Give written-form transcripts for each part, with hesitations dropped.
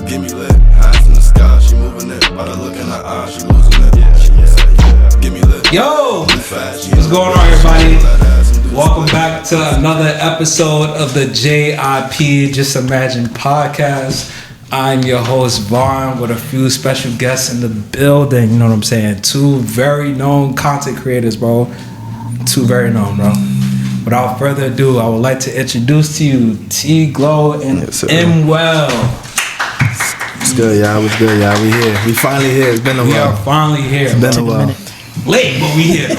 Give me lit, hands in the sky, she moving it. By the look in her eyes, she losing it. Give me lit. Yo, what's going on, everybody? Welcome back to another episode of the JIP Just Imagine podcast. I'm your host Vaughn with a few special guests in the building. You know what I'm saying? Two very known content creators, bro. Two very known, bro. Without further ado, I would like to introduce to you T.Glo and Mwill. What's good, y'all? What's good, y'all? We here. We finally here. It's been a while. We are finally here. It's been a while. Late, but we here.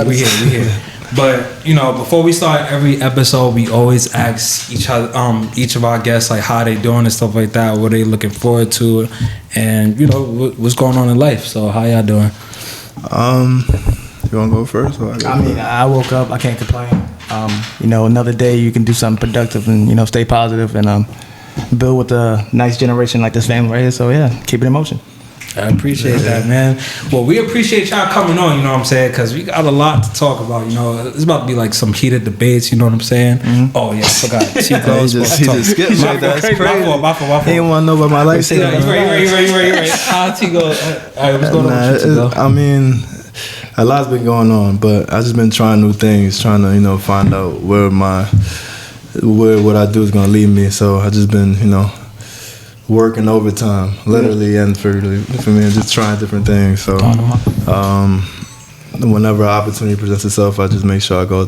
We here. But you know, before we start every episode, we always ask each of our guests like how they doing and stuff like that, what they looking forward to, and you know what's going on in life. So how y'all doing? You wanna go first? Or I woke up. I can't complain. You know, another day you can do something productive and you know stay positive and build with a nice generation like this family right here. So yeah, keep it in motion. I appreciate that, man. Well, we appreciate y'all coming on, you know what I'm saying? Because we got a lot to talk about, you know. It's about to be like some heated debates, you know what I'm saying? Mm-hmm. Oh, yeah, I forgot. T.Glo he just skipped right there. That's crazy. My fault. He didn't want to know about my life. You're right. How T.Glo? All right, what's going on with T.Glo? I mean, a lot's been going on, but I just been trying new things, trying to, you know, find out where what I do is going to lead me. So I just been, you know, working overtime, literally and figuratively, for me, just trying different things. So, whenever an opportunity presents itself, I just make sure I go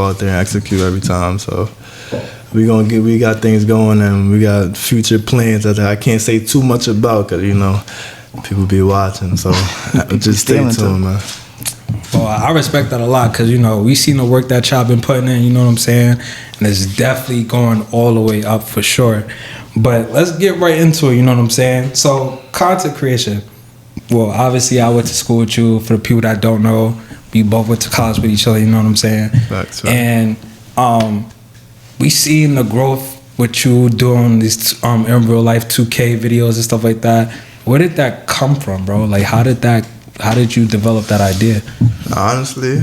out there and execute every time. So, we got things going and we got future plans that I can't say too much about because you know people be watching. So, just stay tuned, man. Well, I respect that a lot because, you know, we seen the work that y'all been putting in, you know what I'm saying? And it's definitely going all the way up for sure. But let's get right into it, you know what I'm saying? So, content creation. Well, obviously, I went to school with you. For the people that don't know, we both went to college with each other, you know what I'm saying? That's right. And we seen the growth with you doing these in real life 2K videos and stuff like that. Where did that come from, bro? Like, how did you develop that idea? Honestly,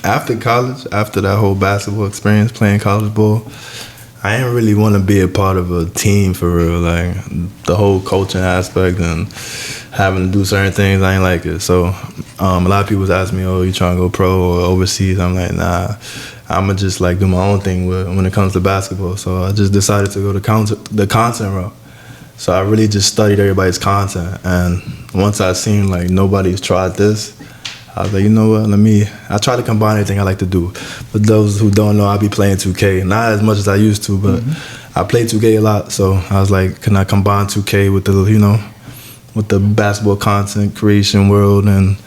after college, after that whole basketball experience, playing college ball, I didn't really want to be a part of a team for real. Like, the whole coaching aspect and having to do certain things, I ain't like it. So, a lot of people was asking me, oh, you trying to go pro or overseas? I'm like, nah, I'm going to just, like, do my own thing when it comes to basketball. So, I just decided to go the content route. So, I really just studied everybody's content. And once I seen, like, nobody's tried this, I was like, you know what, I try to combine everything I like to do. For those who don't know, I be playing 2K. Not as much as I used to, but I play 2K a lot. So I was like, can I combine 2K with the, you know, with the basketball content creation world? And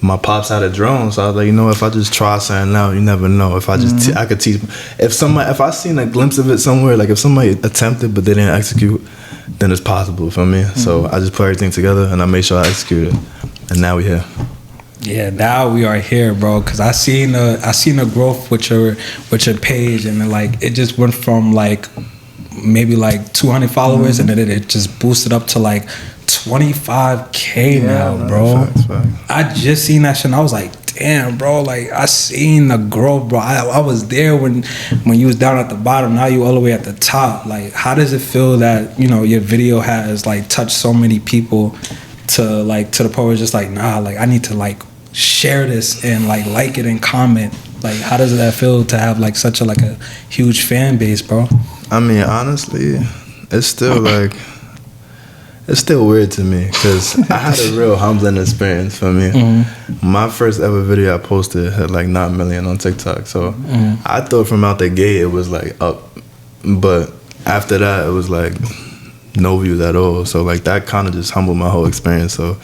my pops had a drone, so I was like, you know, if I just try something out, you never know. If I just, I could teach. If I seen a glimpse of it somewhere, like if somebody attempted but they didn't execute, then it's possible for me. So I just put everything together and I made sure I executed it. And now we're here. Yeah, now we are here, bro. Cause I seen the growth with your page, and then, like, it just went from like maybe like 200 followers, and then it just boosted up to like 25K now, bro. Facts. I just seen that shit, and I was like, damn, bro. Like, I seen the growth, bro. I was there when you was down at the bottom. Now you all the way at the top. Like, how does it feel that, you know, your video has like touched so many people to the point where it's just like, nah, like I need to like share this and like it and comment? Like, how does that feel to have like such a huge fan base, bro? I mean, honestly, it's still weird to me because I had a real humbling experience for me. My first ever video I posted had like 9 million on TikTok, so I thought from out the gate it was like up, but after that it was like no views at all. So like that kind of just humbled my whole experience. So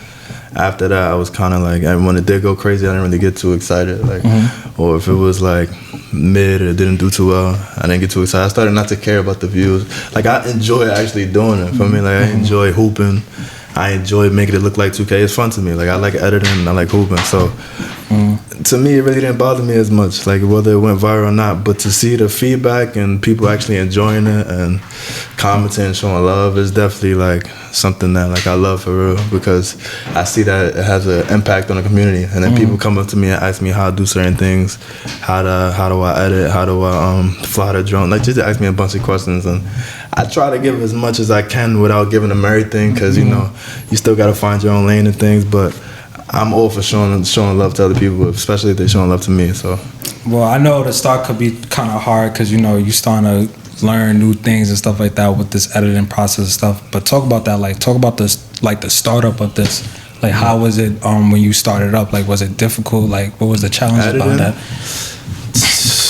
after that, I was kind of like, when it did go crazy, I didn't really get too excited. Like, or if it was like mid or didn't do too well, I didn't get too excited. I started not to care about the views. Like, I enjoy actually doing it. For me, like, I enjoy hooping. I enjoy making it look like 2K. It's fun to me. Like, I like editing and I like hooping. So, to me, it really didn't bother me as much, like whether it went viral or not. But to see the feedback and people actually enjoying it and commenting and showing love is definitely like something that like I love for real, because I see that it has an impact on the community. And then people come up to me and ask me how I do certain things, how do I edit, how do I fly the drone, like just ask me a bunch of questions. And I try to give as much as I can without giving them everything, because you know you still got to find your own lane and things. But I'm all for showing love to other people, especially if they're showing love to me. So, well, I know the start could be kind of hard because you know you starting to learn new things and stuff like that with this editing process and stuff. But talk about that, like talk about this, like the startup of this. Like how was it when you started up? Like was it difficult? Like what was the challenge about that?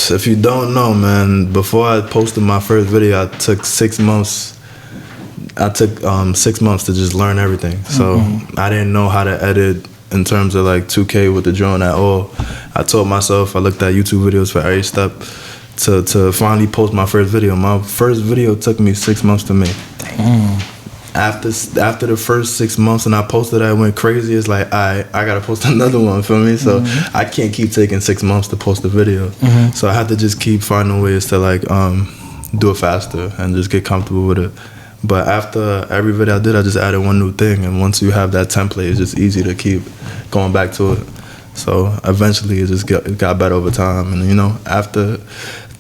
If you don't know, man, before I posted my first video, I took 6 months. I took 6 months to just learn everything. So I didn't know how to edit in terms of like 2K with the drone at all. I told myself, I looked at YouTube videos for every step to finally post my first video. My first video took me 6 months to make. After the first 6 months and I posted that, I went crazy. It's like, I gotta post another one, feel me? So I can't keep taking 6 months to post a video. So I had to just keep finding ways to like do it faster and just get comfortable with it. But after every video I did, I just added one new thing. And once you have that template, it's just easy to keep going back to it. So eventually it just got better over time. And you know, after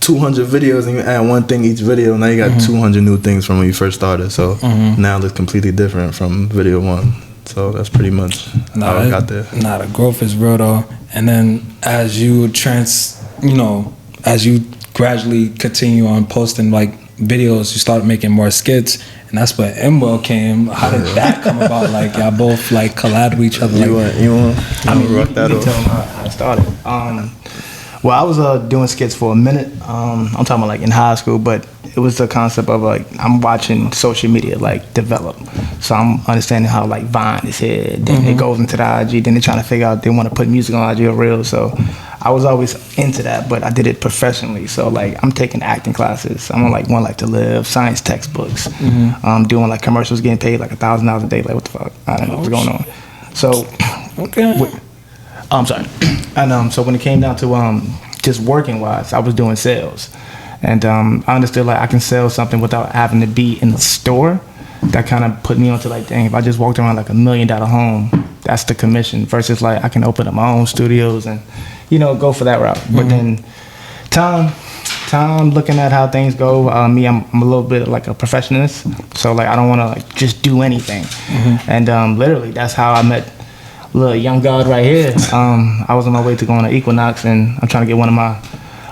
200 videos and you add one thing each video, now you got 200 new things from when you first started. So now it's completely different from video one. So that's pretty much how I got there. The growth is real though. And then as you as you gradually continue on posting like videos, you started making more skits, and that's where Mwill came. How did that come about? Like y'all both like collab with each other. You want rock that you can tell them how it started. Well, I was doing skits for a minute. I'm talking about like in high school, but it was the concept of like I'm watching social media like develop. So I'm understanding how like Vine is here, then it goes into the IG, then they're trying to figure out they want to put music on IG or Reels. So I was always into that, but I did it professionally. So like I'm taking acting classes. I'm on like One Life to Live, science textbooks. I'm doing like commercials, getting paid like $1,000 a day. Like what the fuck? I don't know what's going on. So I'm sorry. And so when it came down to just working wise, I was doing sales, and I understood like I can sell something without having to be in the store. That kind of put me onto like, dang, if I just walked around like $1 million home, that's the commission. Versus like I can open up my own studios and go for that route. But then time looking at how things go, I'm a little bit like a perfectionist, so like I don't want to like just do anything. And literally that's how I met little young god right here. I was on my way to going to Equinox, and I'm trying to get one of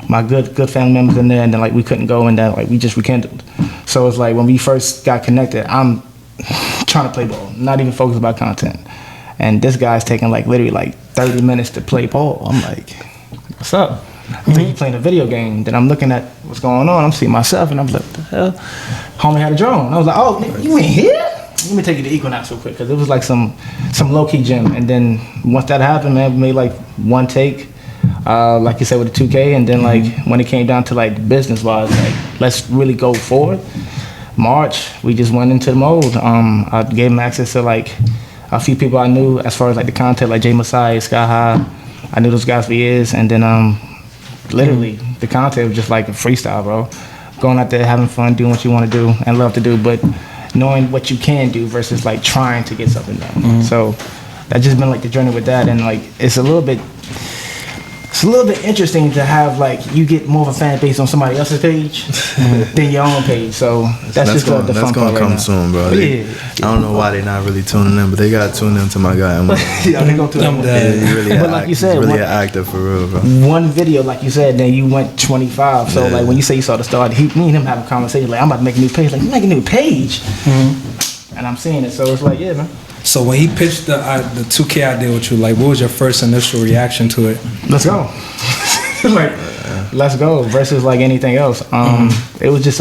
my good family members in there, and then like we couldn't go, and then like we just rekindled. So it's like when we first got connected, I'm trying to play ball, not even focused about content, and this guy's taking like literally like 30 minutes to play ball. I'm like, what's up? I think you're playing a video game. Then I'm looking at what's going on. I'm seeing myself, and I'm like, what the hell? Homie had a drone. I was like, oh, nigga, you ain't here? Let me take you to Equinox real quick, because it was like some low-key gym. And then once that happened, man, we made like one take, like you said, with the 2K. And then like when it came down to like business-wise, like let's really go forward. March, we just went into the mode. I gave him access to like a few people I knew as far as like the content, like Jay Masai, Sky High. I knew those guys for years. And then literally the content was just like a freestyle, bro. Going out there, having fun, doing what you want to do and love to do, but knowing what you can do versus like trying to get something done. So that's just been like the journey with that, and like it's a little bit interesting to have like you get more of a fan base on somebody else's page than your own page. So that's just the fun part. That's gonna come soon, bro. I don't know why they're not really tuning in, but they gotta tune in to my guy. Yeah, they gonna tune in. But like you said, really an actor for real, bro. One video, like you said, then you went 25. So like when you say you saw the start, me and him have a conversation. Like I'm about to make a new page. Like you make a new page, and I'm seeing it. So it's like, yeah, man. So when he pitched the 2K idea with you, like what was your first initial reaction to it? Let's go. Like, let's go versus like anything else. It was just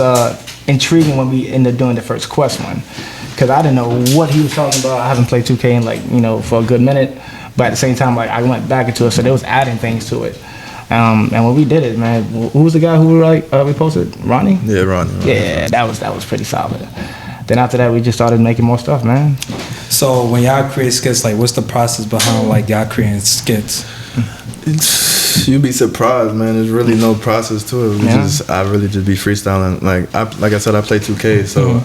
intriguing when we ended up doing the first Quest one, because I didn't know what he was talking about. I haven't played 2K in like for a good minute, but at the same time like I went back into it, so they was adding things to it. And when we did it, man, who was the guy who we posted? Ronnie? Yeah, Ronnie. Yeah, that was pretty solid. Then after that, we just started making more stuff, man. So when y'all create skits, like what's the process behind like y'all creating skits? You'd be surprised, man. There's really no process to it. I really just be freestyling. Like I said, I play 2K, so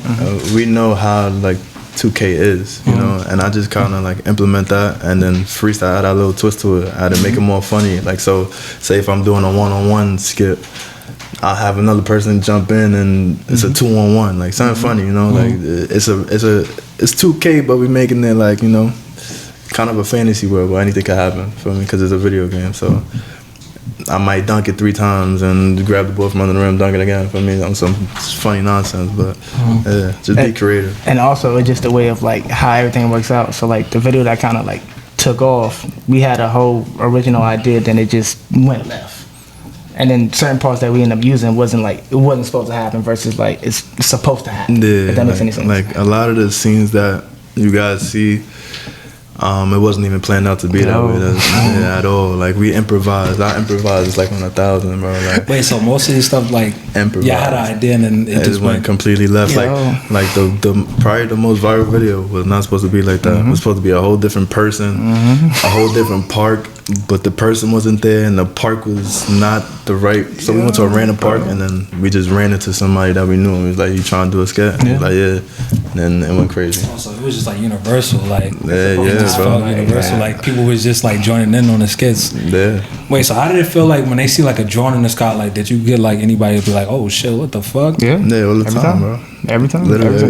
we know how like 2K is, you know, and I just kind of like implement that and then freestyle, add a little twist to it, add to make it more funny. Like, so say if I'm doing a one-on-one skit, I'll have another person jump in and it's a 2-on-1, like something funny, you know, like it's 2K, but we're making it like, you know, kind of a fantasy world where anything could happen for me because it's a video game. So I might dunk it 3 times and grab the ball from under the rim, dunk it again for me on some funny nonsense. But yeah, just be creative. And also, it's just a way of like how everything works out. So like the video that kind of like took off, we had a whole original idea, then it just went left. And then certain parts that we ended up using wasn't supposed to happen versus like it's supposed to happen. Yeah, if that makes any sense. Like a lot of the scenes that you guys see, it wasn't even planned out to be that way at all. Like we improvised. I improvised it's like on 1,000, bro. Like, wait, so most of these stuff like improvised. Yeah, I had an idea and then it just went completely left. Yo. Like the probably the most viral video was not supposed to be like that. It was supposed to be a whole different person, a whole different park, but the person wasn't there and the park was not the right. So we went to a random park and then we just ran into somebody that we knew. And he was like, "You trying to do a skit?" He was like, "Yeah." And then it went crazy. So it was just like universal, like yeah, just bro. felt universal. Like people was just like joining in on the skits. Yeah. Wait, so how did it feel like when they see like a drone in the sky? Like, did you get like anybody to be like, "Oh shit, what the fuck"? Yeah, all the time, bro. Every time, literally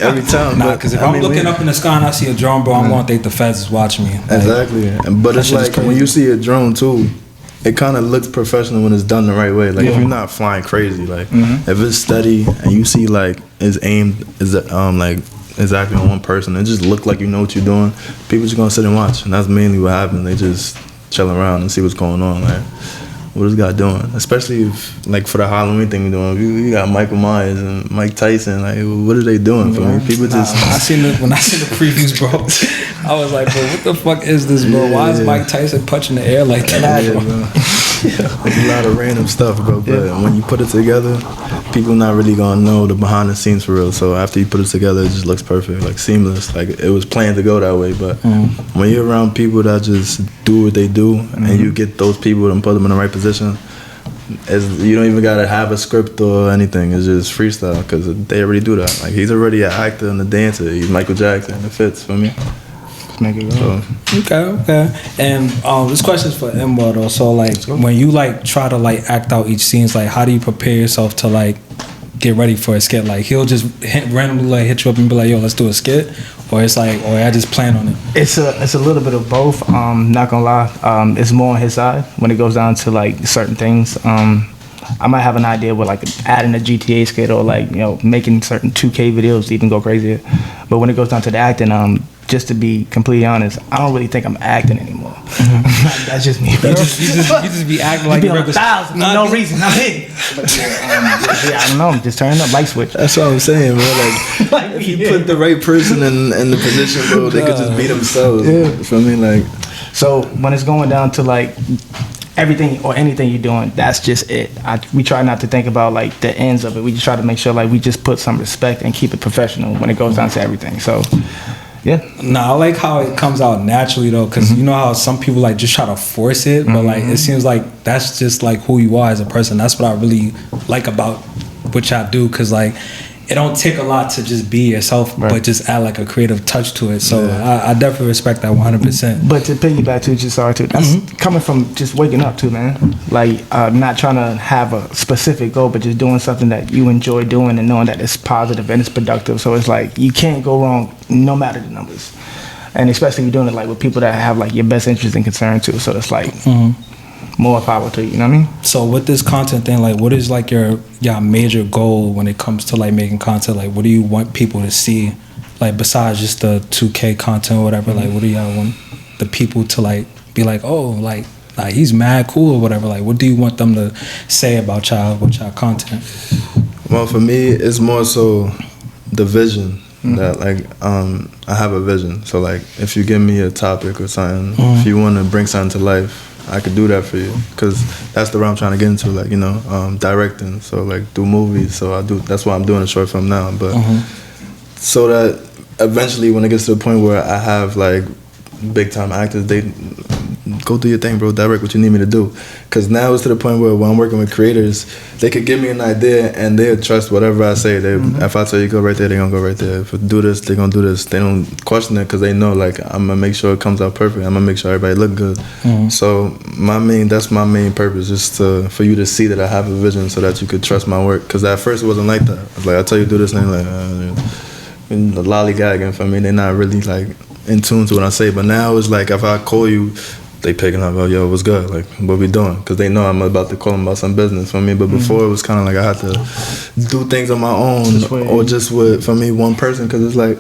every time. Nah, because if I'm looking up in the sky and I see a drone, bro, I'm gonna think the feds is watching me. Like, Exactly. But it's shit is like crazy. when you see a drone too, it kind of looks professional when it's done the right way. Like if you're not flying crazy, like if it's steady and you see like it's aimed like exactly on one person, it just look like you know what you're doing. People just gonna sit and watch, and that's mainly what happens. They just chill around and see what's going on. Like, what is this guy doing? Especially if, like, for the Halloween thing we're doing, you got Michael Myers and Mike Tyson. Like, what are they doing for me? People just. When I seen the previews, bro, I was like, bro, what the fuck is this, bro? Why is Mike Tyson punching the air like that, bro? It's a lot of random stuff, bro. But when you put it together, people not really gonna know the behind the scenes for real. So after you put it together, it just looks perfect, like seamless. Like it was planned to go that way. But when you're around people that just do what they do, and you get those people and put them in the right position, you don't even gotta have a script or anything. It's just freestyle because they already do that. Like he's already an actor and a dancer. He's Michael Jackson. It fits for me. Make it go. Okay. And this question's for Mwill though. So like when you like try to like act out each scene, like how do you prepare yourself to like get ready for a skit? Like he'll just randomly like hit you up and be like, "Yo, let's do a skit," or it's like, or I just plan on it. It's a little bit of both. Not gonna lie, it's more on his side when it goes down to like certain things. I might have an idea with like adding a GTA skit or like, you know, making certain 2K videos to even go crazier. But when it goes down to the acting, just to be completely honest, I don't really think I'm acting anymore. That's just me. You just be acting like you're on 1,000 for no reason. I'm hitting. I don't know. I'm just turning up light switch. That's what I'm saying, bro. Like if you put the right person in the position, bro, they could just be themselves. Yeah. You feel me? Like, so when it's going down to like everything or anything you're doing, that's just it. We try not to think about like the ends of it. We just try to make sure like we just put some respect and keep it professional when it goes down to everything. So yeah. Nah, I like how it comes out naturally though, because you know how some people like just try to force it, but like it seems like that's just like who you are as a person. That's what I really like about what y'all do, because like it don't take a lot to just be yourself, but just add like a creative touch to it. So I definitely respect that 100%. But to piggyback to just sorry too, that's coming from just waking up too, man. Like not trying to have a specific goal, but just doing something that you enjoy doing and knowing that it's positive and it's productive. So it's like you can't go wrong no matter the numbers, and especially if you're doing it like with people that have like your best interest and concern too. So it's like more power to you, you know what I mean? So with this content thing, like what is like your major goal when it comes to like making content? Like what do you want people to see, like besides just the 2K content or whatever? Like what do y'all want the people to like be like, oh, like he's mad cool or whatever? Like what do you want them to say about y'all with y'all content? Well, for me, it's more so the vision. That like I have a vision. So like if you give me a topic or something, if you want to bring something to life, I could do that for you, because that's the route I'm trying to get into, like, you know, directing. So like do movies. So that's why I'm doing a short film now. But so that eventually when it gets to the point where I have like big time actors, go do your thing, bro. Direct what you need me to do. Because now it's to the point where when I'm working with creators, they could give me an idea and they'll trust whatever I say. If I tell you go right there, they're going to go right there. If I do this, they're going to do this. They don't question it because they know, like, I'm going to make sure it comes out perfect. I'm going to make sure everybody look good. So that's my main purpose, just for you to see that I have a vision so that you could trust my work. Because at first it wasn't like that. I was like, I tell you do this, and they're like, the lollygagging for me. They're not really, like, in tune to what I say. But now it's like, if I call you, they picking up, oh, yo, what's good? Like, what we doing? Because they know I'm about to call them about some business for me. But before, it was kind of like I had to do things on my own or just with, for me, one person. Because it's like,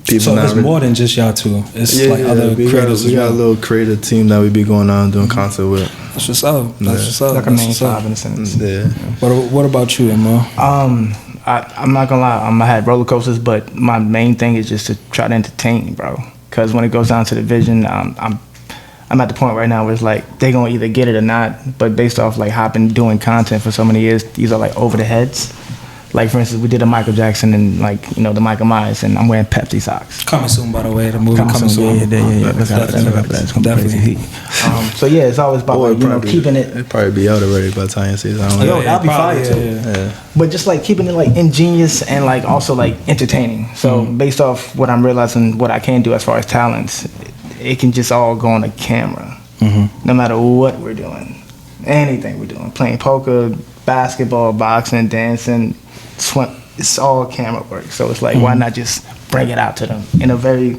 people so it's really, more than just y'all two. It's like other creators. We got a little creative team that we be going on doing concert with. That's what's up. That's what's up. Like a main five in a sense. Yeah. What about you, Mwill? I'm not gonna lie. I had roller coasters, but my main thing is just to try to entertain, bro. Because when it goes down to the vision, I'm at the point right now where it's like they gonna either get it or not. But based off like how I've been doing content for so many years, these are like over the heads. Like for instance, we did a Michael Jackson and like the Michael Myers, and I'm wearing Pepsi socks. Coming soon, by the way. The movie coming soon. Yeah. Look out for that. It's gonna be crazy. So yeah, it's always about like, keeping it. It'd probably be out already by the time you see it. That'll be fire too. Yeah. But just like keeping it like ingenious and like also like entertaining. So based off what I'm realizing, what I can do as far as talents, it can just all go on the camera. No matter what we're doing, anything we're doing, playing poker, basketball, boxing, dancing, swim, it's all camera work. So it's like, why not just bring it out to them in a very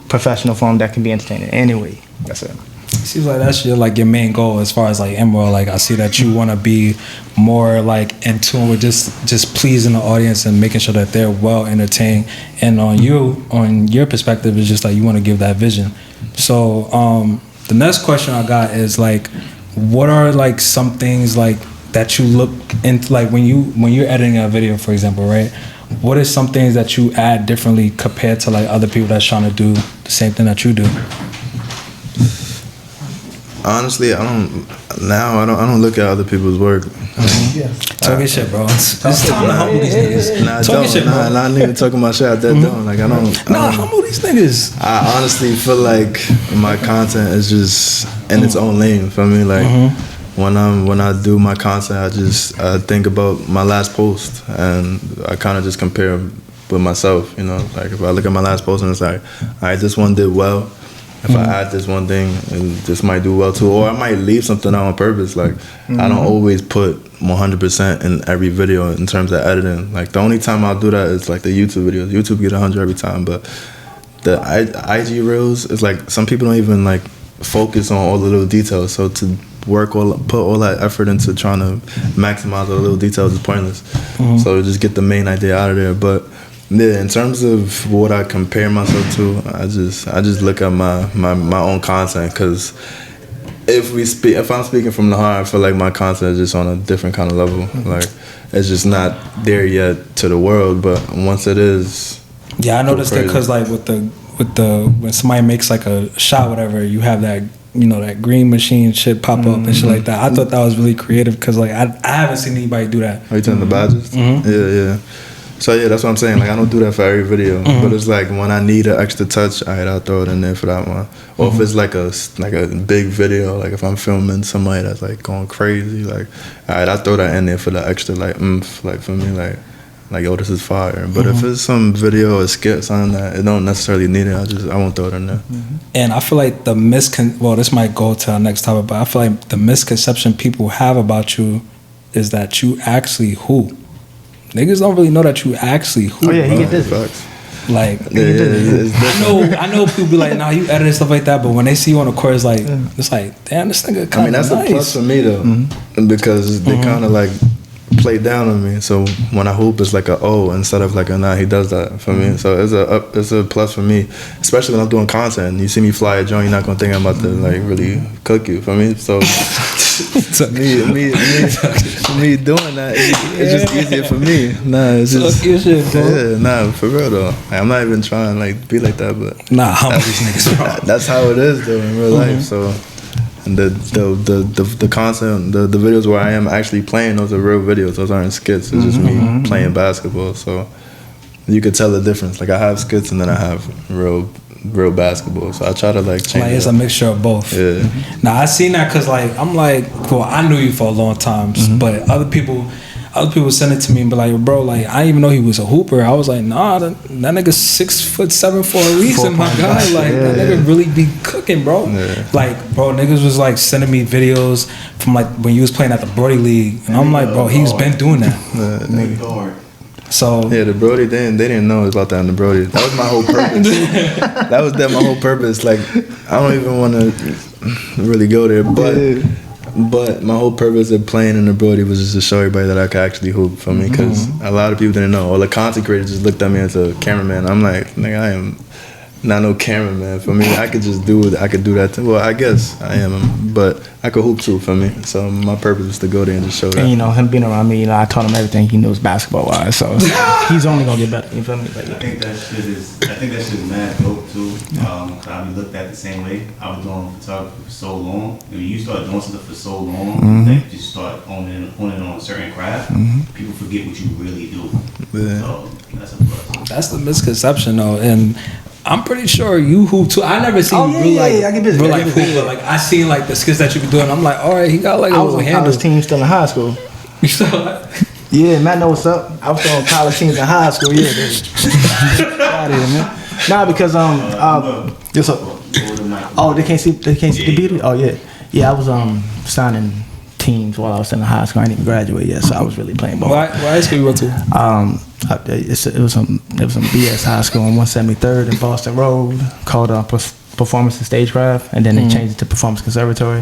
professional form that can be entertaining anyway. That's it. Seems like that's your main goal as far as like Emerald. Like I see that you want to be more like in tune with just pleasing the audience and making sure that they're well entertained. And on your perspective, is just like you want to give that vision. So the next question I got is like, what are like some things like that you look into, like when you're editing a video, for example, right? What is some things that you add differently compared to like other people that's trying to do the same thing that you do? Honestly, I don't look at other people's work. Talking shit, bro. It's time to humble these niggas. Talking shit, bro. Nah, I ain't even talking my shit out there doing. Like I don't. Humble these niggas. I honestly feel like my content is just in its own lane for me. Like when I do my content, I think about my last post and I kind of just compare with myself. Like if I look at my last post and it's like, all right, this one did well. If I add this one thing, this might do well too. Or I might leave something out on purpose. Like, I don't always put 100% in every video in terms of editing. Like, the only time I'll do that is like the YouTube videos. YouTube get 100 every time. But the IG Reels, is like some people don't even like focus on all the little details. So to put all that effort into trying to maximize all the little details is pointless. So just get the main idea out of there. But yeah, in terms of what I compare myself to, I just look at my own content, because if I'm speaking from the heart, I feel like my content is just on a different kind of level. Like it's just not there yet to the world, but once it is, yeah, I noticed that because like with the when somebody makes like a shot, whatever, you have that that green machine shit pop up and shit like that. I thought that was really creative because like I haven't seen anybody do that. Are you talking the badges? Yeah. So yeah, that's what I'm saying. Like I don't do that for every video, but it's like when I need an extra touch, I'll throw it in there for that one. Or if it's like a big video, like if I'm filming somebody that's like going crazy, like I throw that in there for the extra like oomph, like for me, like yo, this is fire. But if it's some video or skit, something that it don't necessarily need it, I won't throw it in there. And I feel like this might go to our next topic, but I feel like the misconception people have about you is that you actually who. Niggas don't really know that you actually who. Oh yeah, he get this. Like, I know people be like, nah, you edit and stuff like that, but when they see you on the court, it's like, damn, this nigga kind of that's nice. a plus for me though, because they kind of like play down on me. So when I hoop, it's like a O instead of like a nah. He does that for me, so it's a plus for me, especially when I'm doing content. You see me fly a joint, you're not gonna think I'm about to like really cook you for me. So me doing that, it's just easier for me. Nah, it's just for real though. Like, I'm not even trying to like be like that, but humble these niggas, bro. That's how it is though in real life. So. And the content, the videos where I am actually playing, those are real videos. Those aren't skits. It's just me playing basketball. So you could tell the difference. Like I have skits and then I have real real basketball. So I try to like change. Like it's a mixture of both. Yeah. Now I seen that because like I'm like, well, I knew you for a long time, but other people send it to me and be like, bro, like I didn't even know he was a hooper. I was like, nah, that nigga's 6'7" for a reason, my guy. Like that nigga really be cooking, bro. Yeah. Like, bro, niggas was like sending me videos from like when you was playing at the Brody League, and I'm like, bro, he's been doing that. Nigga. So yeah, the Brody, they didn't know about that in the Brody. That was my whole purpose. That was my whole purpose. Like I don't even want to really go there, but my whole purpose of playing in the Brody was just to show everybody that I could actually hoop for me, because a lot of people didn't know. Or the content creators just looked at me as a cameraman. I'm like, nigga, I am not no cameraman. For me, I could just do it. I could do that too. Well, I guess I am, but I could hoop too for me. So my purpose was to go there and just show that. And you know, him being around me, you know, I taught him everything he knows basketball wise. So he's only gonna get better. You feel me? Like, I think that shit is mad dope too. Cause I be looked at the same way. I was doing photography for so long. When you start doing something for so long, that you just start owning on a certain craft, people forget what you really do. Yeah. So that's a plus. that's the misconception though, and I'm pretty sure you hoop too. I never seen you I get busy. real like hoop, but like I seen like the skits that you be doing. I'm like, all right, he got like a I was little on handle. college team still in high school. You saw that? Yeah, Matt know what's up. I was on college teams in high school. Yeah, dude. Out of here, man. Nah, because yes, up. Oh, they can't see the beauty. Oh yeah. I was signing teams while I was in high school. I didn't even graduate yet, so I was really playing ball. What high school you went to? It was some BS high school on 173rd in Boston Road called Performance and Stagecraft, and then they changed it to Performance Conservatory.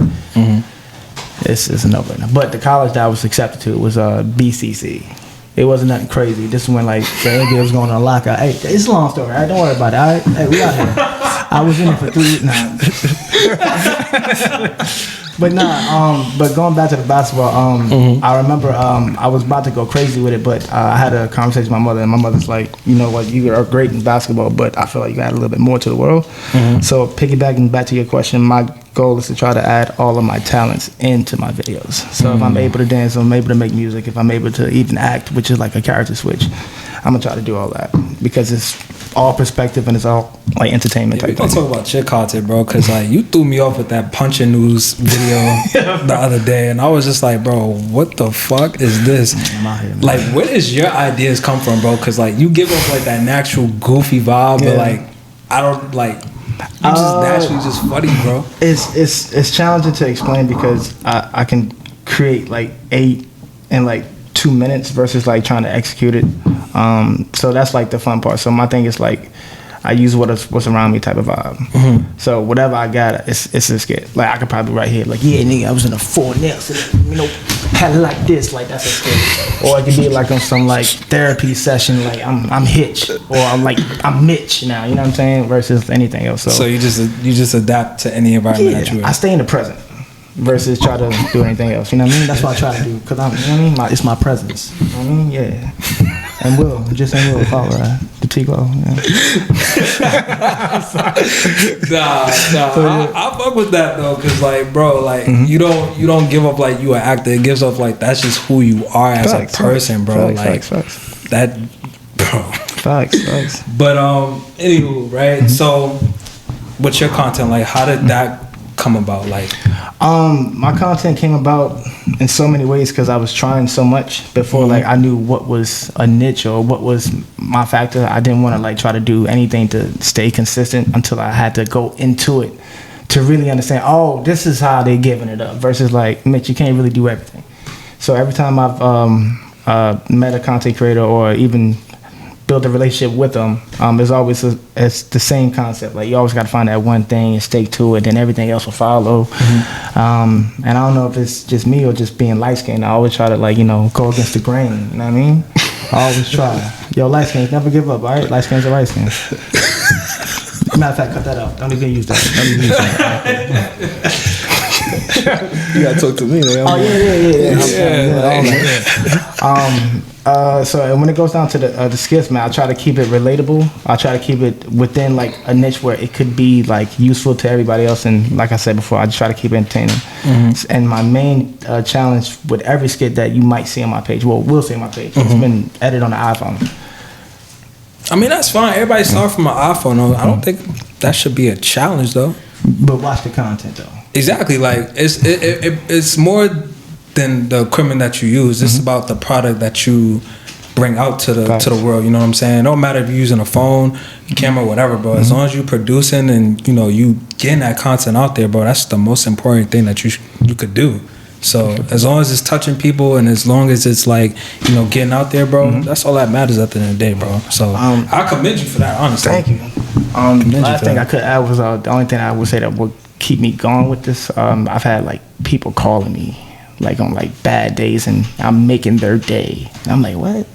It's a no-brainer. But the college that I was accepted to was BCC. It wasn't nothing crazy. This is when like the NBA was going on a lockout. Hey, it's a long story. Right? Don't worry about it. All right? Hey, we out here. I was in it for 3 weeks now. But but going back to the basketball, I remember I was about to go crazy with it, but I had a conversation with my mother, and my mother's like, you know what, you are great in basketball, but I feel like you add a little bit more to the world. So piggybacking back to your question, my goal is to try to add all of my talents into my videos. So if I'm able to dance, if I'm able to make music, if I'm able to even act, which is like a character switch, I'm gonna try to do all that because it's all perspective and it's all like entertainment type. We gonna talk about your content, bro, because like you threw me off with that punching news video the other day, and I was just like, bro, what the fuck is this? I'm out here, man. Like, where does your ideas come from, bro? Because like you give off like that natural goofy vibe, but like I don't like. You just naturally just funny, bro. It's challenging to explain because I can create like 8 in like 2 minutes versus like trying to execute it. So that's like the fun part. So my thing is like I use what's around me type of vibe. So whatever I got, it's a skit. Like I could probably right here, like, yeah, nigga, I was in a 4 nails, so, you know, had it like this, like that's a skit. Or it could be like on some like therapy session, like I'm Hitch, or I'm Mitch now. You know what I'm saying? Versus anything else. So you just adapt to any environment that you're in. I stay in the present versus try to do anything else. You know what I mean? That's what I try to do because you know what I mean. It's my presence. You know what I mean? Yeah. And Will, just ain't Will follow the T.Glo. Yeah. I fuck with that though, cause like, bro, like you don't give up like you an actor. It gives up like that's just who you are as a person, bro. Facts. That, bro. Facts. But anywho, right? So, what's your content like? How did that come about? Like, my content came about in so many ways because I was trying so much before like I knew what was a niche or what was my factor. I didn't want to like try to do anything to stay consistent until I had to go into it to really understand, oh, this is how they're giving it up versus like, Mitch, you can't really do everything. So every time I've met a content creator or even build a relationship with them, it's always it's the same concept. Like you always got to find that one thing and stick to it, then everything else will follow. And I don't know if it's just me or just being light skinned. I always try to like, you know, go against the grain. You know what I mean? I always try. Yo, light skins, never give up. All right, light skins are light skins. Matter of fact, cut that out. Don't even use that. You gotta talk to me, man. Oh yeah. So when it goes down to the skits, man, I try to keep it relatable. I try to keep it within like a niche where it could be like useful to everybody else. And like I said before, I just try to keep it entertaining. And my main challenge with every skit that you might see on my page, well, will see on my page, it's been edited on the iPhone. I mean, that's fine. Everybody start from an iPhone. I don't think that should be a challenge though. But watch the content though. Exactly, like it's more than the equipment that you use. It's about the product that you bring out to the world. You know what I'm saying? It don't matter if you're using a phone, camera, whatever, bro. As long as you're producing and you getting that content out there, bro, that's the most important thing that you could do. So as long as it's touching people and as long as it's like getting out there, bro, that's all that matters at the end of the day, bro. So I commend you for that, honestly. Thank you. Last thing I could add was the only thing I would say that would keep me going with this. I've had like people calling me like on like bad days and I'm making their day. And I'm like, what?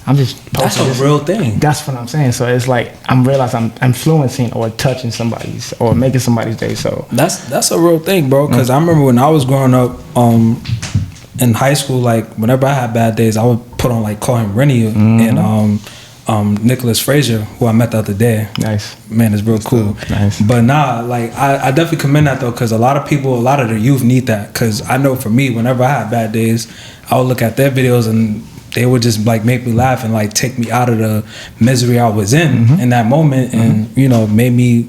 I'm just posting. That's a real thing. That's what I'm saying. So it's like I'm realizing I'm influencing or touching somebody's or making somebody's day. So that's a real thing, bro. Because I remember when I was growing up in high school, like whenever I had bad days, I would put on like Call Him Rennie and Nicholas Frazier, who I met the other day. Nice. Man, it's real cool. Nice. But nah, like I definitely commend that though, because a lot of the youth need that. Because I know for me, whenever I had bad days, I would look at their videos and they would just like make me laugh and like take me out of the misery I was in that moment, and made me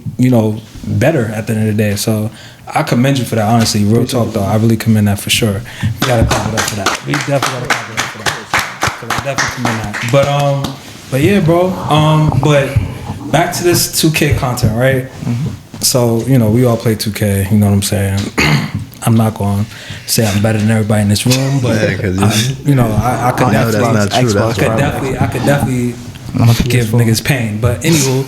better at the end of the day. So I commend you for that, honestly. Real talk though, I really commend that for sure. We gotta clap it up for that. We definitely gotta clap it up for that. Cause I definitely commend that. But yeah, bro. But back to this 2K content, right? So we all play 2K. You know what I'm saying? I'm not going to say I'm better than everybody in this room, but I could definitely give niggas pain. But anywho,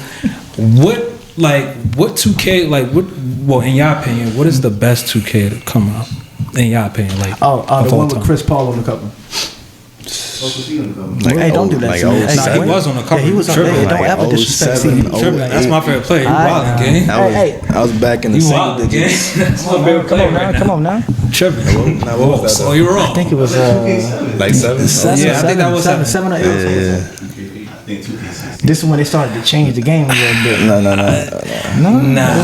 what 2K in your opinion, what is the best 2K to come out in your opinion? Like the one with Chris Paul on the cover. Hey, don't do that. He was on the cover. Yeah, he was on there. Don't ever disrespect me. That's my favorite player. You wild game. I was back in the single digits. That's my favorite player right now. Come on now. Tripping. What was that? Oh, you're wrong. I think it was like 7. Yeah, I think that was 7 or 8. Yeah. This is when they started to change the game a little bit. No. Nah.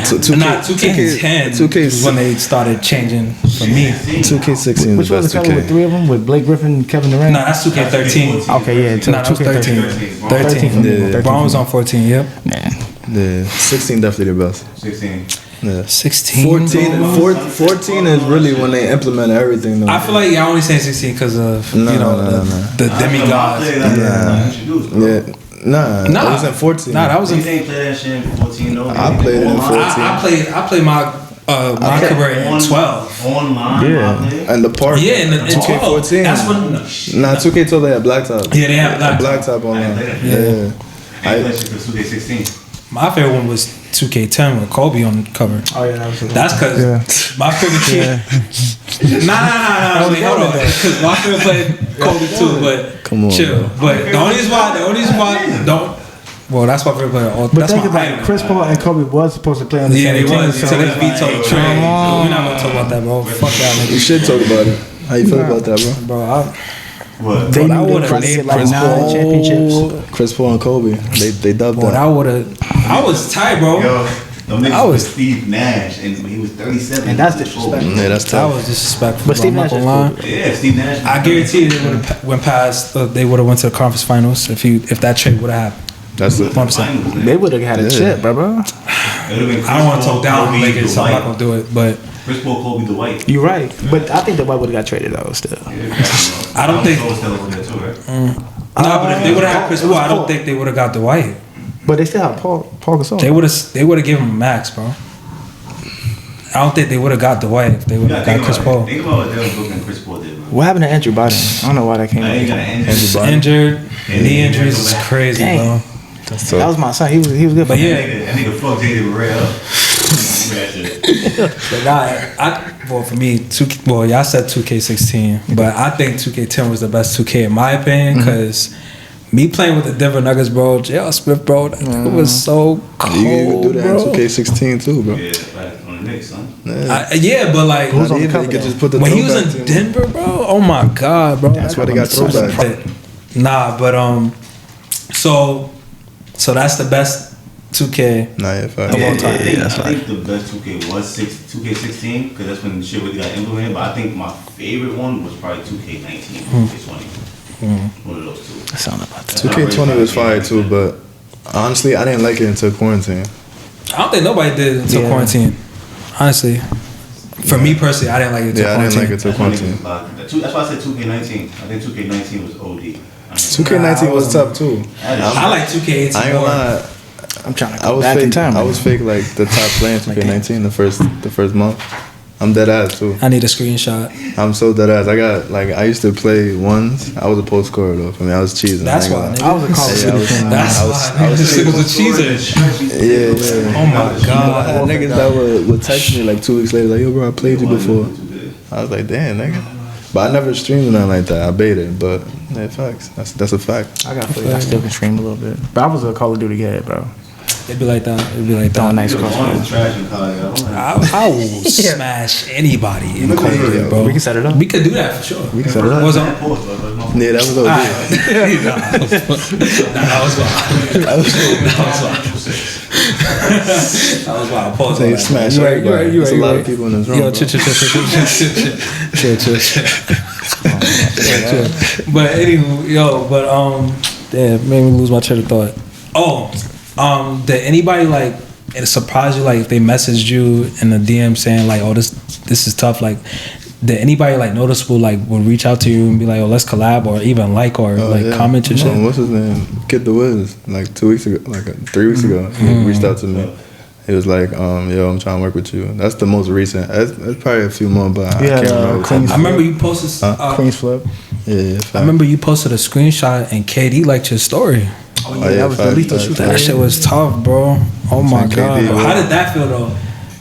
2K10 2K when they started changing for me. 2K16 Which is the was best the cover 2K. with 3 of them with Blake Griffin and Kevin Durant? Nah, that's 2K13. Okay, yeah. That was 13. 13. Braun was on 14, yep. Man. Yeah, 16 definitely the best. 16. Yeah. 16. 14 is really when they implement everything. Though. I feel like y'all only saying 16 because of the demigods. It wasn't 14. Nah, that was in. You ain't play that shit in 14 though. I played it in 14. I played my career in 12. Online. Yeah, and the park. Yeah, in 2K14. That's when. 2K12 they had blacktop. Yeah, they had blacktop online. Yeah. I played shit for 2K16. My favorite one was 2K10 with Kobe on the cover. Oh yeah, that was. That's because my favorite kid. Nah. Wait, hold on. Because my favorite played Kobe too, but come on, chill. bro. But the only reason why don't. Well, that's my favorite player. But that's think my about idol. it. Chris Paul and Kobe was supposed to play on the same team. Yeah, they was. So Until they vetoed the trade. We're not gonna talk about that, bro. Fuck that nigga. You should talk about it. How you feel about that, bro? What? They I would would have have like 9 championships. Chris Paul and Kobe, they dubbed that. I was tight, bro. Yo, I was Steve Nash, and he was 37. And that's disrespectful. Yeah, that's That tough. was disrespectful. But Steve Nash is cool. Yeah, Steve Nash. I guarantee you they would have went past. They would have went to the conference finals if that trade would have happened. That's it. 100%. They would have had a chip, bro. I don't want to talk down on Lakers, so I'm not gonna do it. But Chris Paul, Kobe, Dwight. You're right, but I think Dwight would have got traded though. Still, I don't think. Nah, but if they would have had Chris Paul, I don't think they would have got Dwight. But they still have Paul Gasol. They would have given him max, bro. I don't think they would have got Dwight if they would have got Chris Paul. Think about what Devin Booker and Chris Paul did. What happened to Andrew Biden? I don't know why that came out. Injured. Knee injuries is crazy, bro. That was my son. He was good for me. That nigga fucked J.D. Barea up. But for me, y'all said 2K16, but I think 2K10 was the best 2K in my opinion, because me playing with the Denver Nuggets, bro, J.R. Smith, bro, it was so cold, you do that bro. in 2K16 too, bro. Yeah, like on the Knicks, son. Yeah, but like Who's on the cover, just put the when he was in Denver, bro, oh my god, bro. That's why they got throwback. Nah, but so that's the best 2K of all all time. Yeah, I think the best 2K was 2K16 because that's when the shit really got implemented. But I think my favorite one was probably 2K19, 2K20. One of those two. I sound about that. 2K20 was fire too, but Honestly, I didn't like it until quarantine. I don't think nobody did it until quarantine. Honestly, for me personally, I didn't like it until quarantine. I didn't like it until quarantine. That's why I said 2K19. I think 2K19 was OD. 2K19 was tough too. I like 2K18 I ain't more. gonna lie. I'm trying to go back in time. I was fake like the top player in 2K19 the first month. I'm dead ass too. I need a screenshot. I'm so dead ass. I used to play ones. I was a post scorer though. I mean, I was cheesing. That's why. I was a Call of Duty fan. That's why. I was a cheeser. Yeah. Oh my god. Niggas that would text me like 2 weeks later, like, yo, bro, I played you before. I was like, damn, nigga. But I never streamed or nothing like that. I baited, but yeah, facts. That's a fact. I still can stream a little bit, but I was a Call of Duty guy, bro. It'd be like that. Throwing nice cross. I will smash anybody in Call of Duty, bro. We can set it up. We could do that for sure. We can set it up. What's on? Yeah, that was OD. That was wild. Pause on that. Smash everybody. There's a lot of people in this room. Yo, chill. But anyway, damn, made me lose my train of thought. Did anybody like it surprise you, like if they messaged you in the DM saying like, oh, this is tough, like did anybody like noticeable like would reach out to you and be like, oh, let's collab, or even comment and shit? What's his name? Kid the Wiz, like 2 weeks ago, like 3 weeks ago, he reached out to me. He was like, yo, I'm trying to work with you. That's the most recent. It's probably a few more, but I can't remember. I remember you posted Queen's Flip. Yeah. I remember you posted a screenshot and KD liked your story. Oh yeah, that was the lethal shoot. That shit was tough, bro. Oh my god. How did that feel though?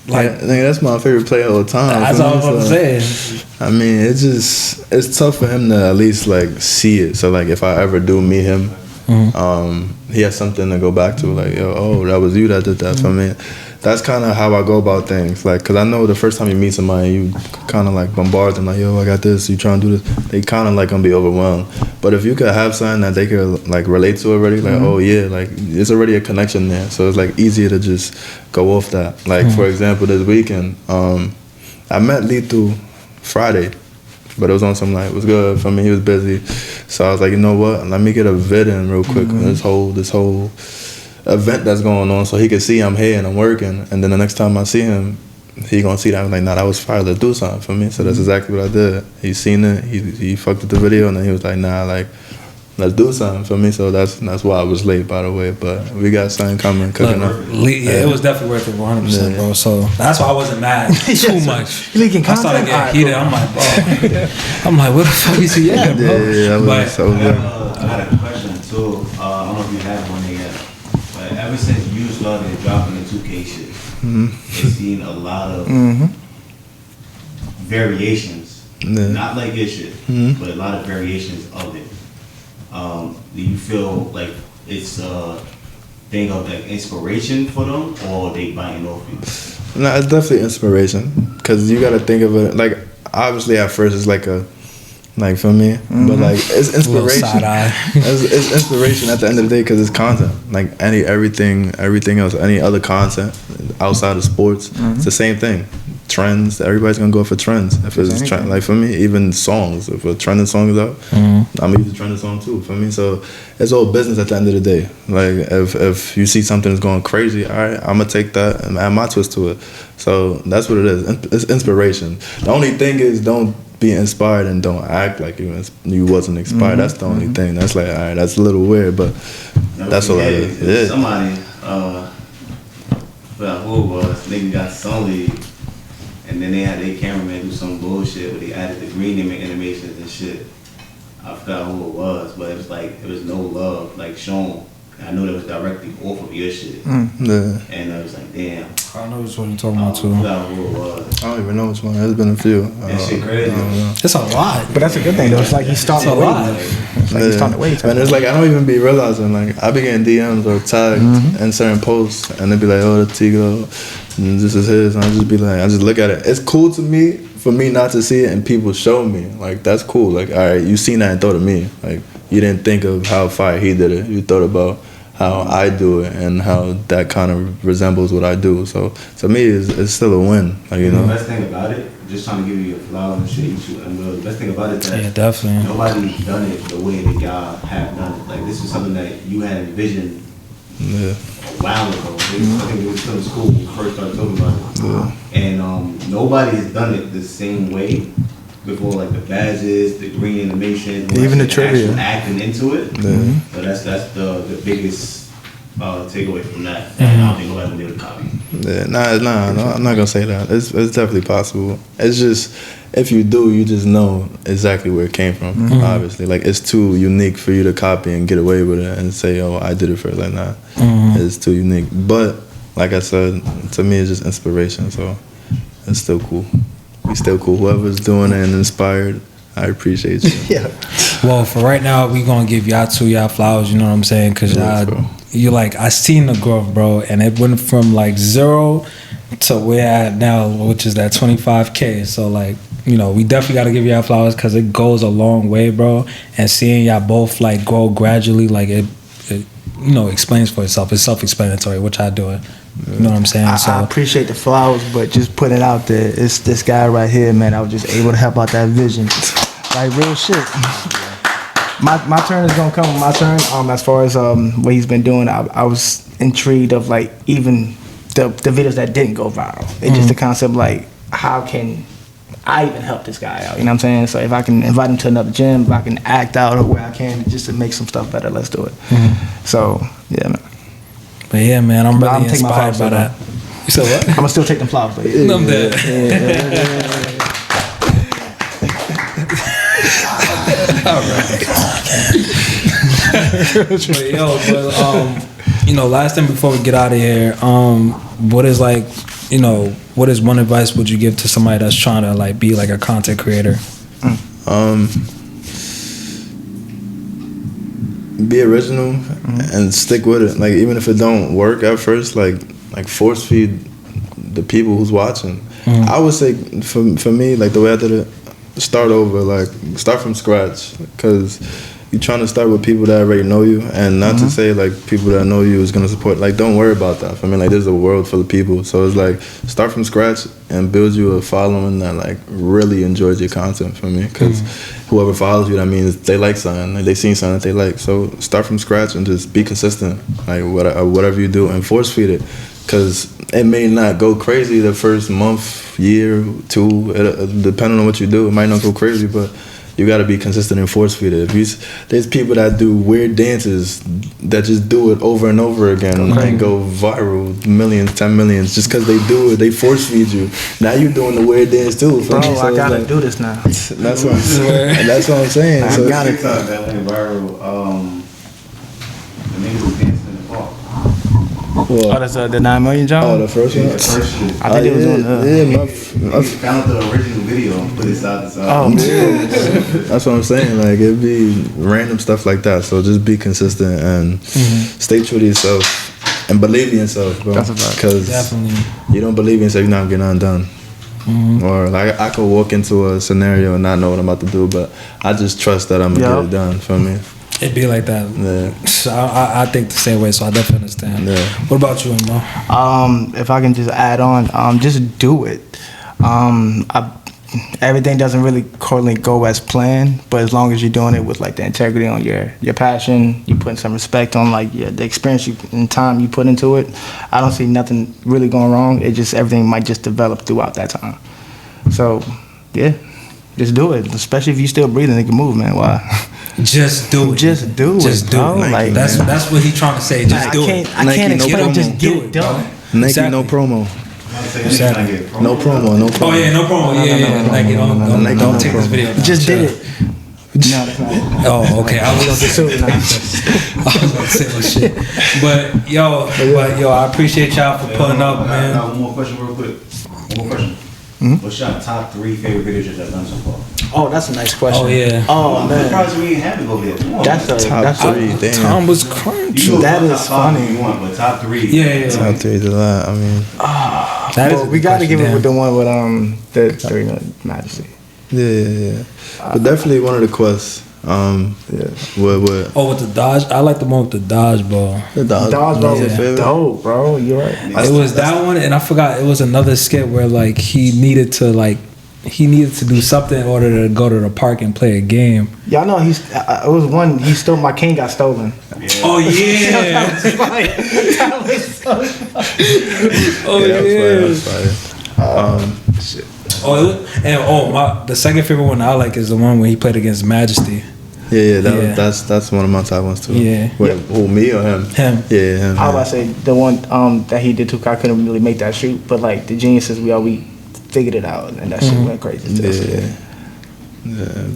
Like, that's my favorite player all the time. That's all I was about to say. I mean, it's tough for him to at least like see it. So like, if I ever do meet him, he has something to go back to. Like, yo, oh, that was you that did that for me. That's kind of how I go about things. Like, cause I know the first time you meet somebody, you kind of like bombard them, like, yo, I got this. You trying to do this? They kind of like gonna be overwhelmed. But if you could have something that they could like relate to already, like, oh yeah, like it's already a connection there. So it's like easier to just go off that. Like for example, this weekend, I met Lethal Friday, but it was on some like, it was good for me. He was busy, so I was like, you know what? Let me get a vid in real quick. This whole event that's going on, so he can see I'm here and I'm working, and then the next time I see him, he gonna see that I'm like, nah, that was fire, let's do something for me. So that's exactly what I did. He seen it, he fucked with the video, and then he was like, nah, like, let's do something for me. So that's why I was late, by the way, but we got something coming, cooking up. Yeah, it was definitely worth it 100%, bro. So that's why I wasn't mad too much. Leaking I started getting heated. I'm like, bro. I'm like, what the fuck is he at, bro? Yeah, that was so good. I had a question too. I don't know if you have one yet. Ever since T.Glo and dropping the 2K shit, it's seen a lot of variations. Not like this shit, but a lot of variations of it. Do you feel like it's a thing of like inspiration for them, or they biting off you? No, it's definitely inspiration, because you got to think of it like, obviously at first it's like a, like for me, but like it's inspiration. It's inspiration at the end of the day, because it's content. Like everything else, any other content outside of sports, it's the same thing. Trends, everybody's gonna go for trends. If it's like for me, even songs. If a trending song is out, I'm gonna use a trending song too. For me, so it's all business at the end of the day. Like if you see something that's going crazy, all right, I'm gonna take that and add my twist to it. So that's what it is. It's inspiration. The only thing is, don't be inspired and don't act like you wasn't inspired. That's the only thing. That's like, all right, that's a little weird, but that's all it is. Yeah. Somebody, who was, nigga got Sun League, and then they had their cameraman do some bullshit where they added the green animations and shit. I forgot who it was, but it was like, it was no love, like shown. I knew that was directly off of your shit. And I was like, damn. I know which one you're talking about too. I forgot who it was. I don't even know which one. There's been a few. That shit crazy. It's a lot. But that's a good thing though. It's like he's starting to wait. It's like he's starting to wait. And it's like, I don't even be realizing, like, I be getting DMs or tagged in certain posts, and they be like, oh, the T.Glo, and this is his, and I just be like, I just look at it. It's cool to me, for me not to see it, and people show me. Like, that's cool. Like, all right, you seen that and thought of me. Like, you didn't think of how fire he did it. You thought about how I do it and how that kind of resembles what I do. So to me, it's still a win. Like, you know. The best thing about it, just trying to give you your flowers and shit, and the best thing about it is that definitely nobody's done it the way that y'all have done it. Like, this is something that you had envisioned Yeah. A while ago. I think it was still in school when we first started talking about it. Yeah. And nobody has done it the same way before, like the badges, the green animation, even the trivia, acting into it. Yeah. So that's the biggest takeaway from that. And I don't think nobody will be able to copy. Yeah, no, I'm not gonna say that. It's definitely possible. It's just if you do, you just know exactly where it came from. Obviously, like it's too unique for you to copy and get away with it and say, "Oh, I did it first." Like, nah, it's too unique. But like I said, to me, it's just inspiration. So it's still cool. We still cool. Whoever's doing it and inspired, I appreciate you. Yeah. Well, for right now, we gonna give y'all flowers. You know what I'm saying? Cause you like I seen the growth, bro, and it went from like 0 to where at now, which is that 25K. So like, you know, we definitely gotta give y'all flowers because it goes a long way, bro. And seeing y'all both like grow gradually, like it you know, explains for itself. It's self-explanatory what y'all doing. You know what I'm saying? I appreciate the flowers, but just put it out there. It's this guy right here, man. I was just able to help out that vision. Like real shit. My turn is gonna come. My turn. As far as what he's been doing, I was intrigued of like even the videos that didn't go viral. It's just the concept like how can I even help this guy out? You know what I'm saying? So if I can invite him to another gym, if I can act out or where I can just to make some stuff better, let's do it. So yeah, man. But yeah, man, I'm really inspired by that. You said what? I'm gonna still take them flowers, but yeah. I'm dead. All right. But you know, last thing before we get out of here, what is like, you know, what is one advice would you give to somebody that's trying to like be like a content creator? Be original and stick with it. Like even if it don't work at first, like force feed the people who's watching. I would say for me, like the way I did it, start over, like start from scratch, because you're trying to start with people that already know you, and not to say like people that know you is gonna support. Like don't worry about that. For me, like there's a world full of people, so it's like start from scratch and build you a following that like really enjoys your content. For me, because whoever follows you, that means they like something, like they seen something that they like. So start from scratch and just be consistent, like whatever you do, and force feed it, because it may not go crazy the first month, year, 2, depending on what you do. It might not go crazy, but you got to be consistent and force feed it. There's people that do weird dances that just do it over and over again and go viral, millions, 10 millions, just because they do it. They force feed you. Now you're doing the weird dance too. Bro, so I gotta do this now. That's what I'm saying. I So got it. That went viral. The niggas was dancing in the park. well, that's the 9 million John? oh, the first one? The first shit. I think it was on I found the original video and put it side to side. Oh, That's what I'm saying. Like it'd be random stuff like that. So just be consistent and stay true to yourself and believe in yourself, bro. That's a fact. Because you don't believe in yourself, you're not getting undone. Or like I could walk into a scenario and not know what I'm about to do, but I just trust that I'm gonna get it done. For me, It'd be like that. yeah. So I think the same way, so I definitely understand. Yeah. What about you, Mo? If I can just add on, just do it. Everything doesn't really currently go as planned, but as long as you're doing it with like the integrity on your passion, you putting some respect on like the experience and time you put into it, I don't see nothing really going wrong. It just everything might just develop throughout that time. So yeah, just do it. Especially if you still breathing, it can move, man. Why? Just do it. Just do Just it, do bro. it. Like That's what he's trying to say. Just do it. I can't explain. Just get it done. Nike, Exactly. no promo. Exactly. No promo, no promo. Oh yeah, no promo. Yeah. Like don't take this video down. Just Chill. did it. No, that's not it. Oh, okay. I was gonna say Nah. I was gonna say no shit. But yo, I appreciate y'all for pulling up, I man. got one more question real quick. One more question. What's your top 3 favorite videos that you've done so far? Oh, that's a nice question. Oh yeah. Oh I'm man, surprised we ain't have it over there. Come on, that's man. a Top 3, damn. Tom was You crunchy. know that top is 5 funny. if you want, but top 3. Yeah. Top 3 is a lot. I mean, That is a we good got to give question, it with the one with the 3 Majesty. yeah. But definitely one of the quests. Yeah. What? Oh, with the dodge, I like the one with the dodgeball. The Dodgeball your is favorite? dope, bro. You're right. It was that one, and I forgot it was another skit where like he needed to like he needed to do something in order to go to the park and play a game. Y'all know it was one. He stole my cane. Got stolen. Oh yeah. Oh yeah. That was fire. Shit. The second favorite one I like is the one when he played against Majesty. Yeah, that's one of my top ones too. Yeah. Wait, who, me or him? Him. Yeah, him. I was about to say the one that he did too. I couldn't really make that shoot, but like the geniuses, we figured it out, and that shit went crazy.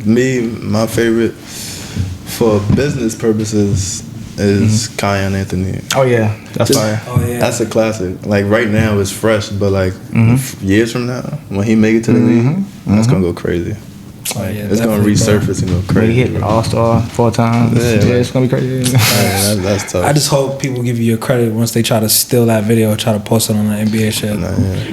Me, my favorite for business purposes is Kion Anthony. Oh yeah, that's fire. Oh yeah. That's a classic. Like right now it's fresh, but like years from now, when he make it to the league, that's gonna go crazy. Oh, yeah, it's gonna resurface and go He crazy. hit the All-Star 4 times. Yeah, it's gonna be crazy. That's tough. I just hope people give you your credit once they try to steal that video or try to post it on the NBA shit.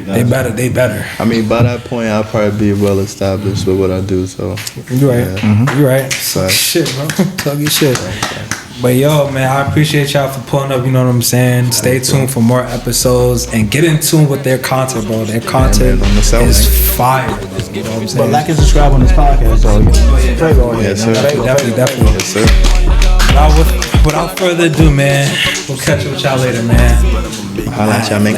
They better. I mean, by that point, I'll probably be well established with what I do. So you're right. You're right. Sorry. Shit, bro. Talk your shit. But yo, man, I appreciate y'all for pulling up. You know what I'm saying? Stay tuned for more episodes and get in tune with their content, bro. Their content is fire. You know what I'm saying? But like and subscribe on this podcast, so yes, sir. Definitely. Yes, sir. Without further ado, man, we'll catch up with y'all later, man. Holla at y'all, man.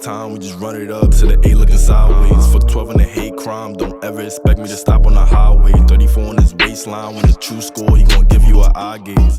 Time, we just run it up to the 8 looking sideways. Fuck 12 and a hate crime. Don't ever expect me to stop on the highway. 34 on his waistline. When the true score, he gon' give you an eye gaze.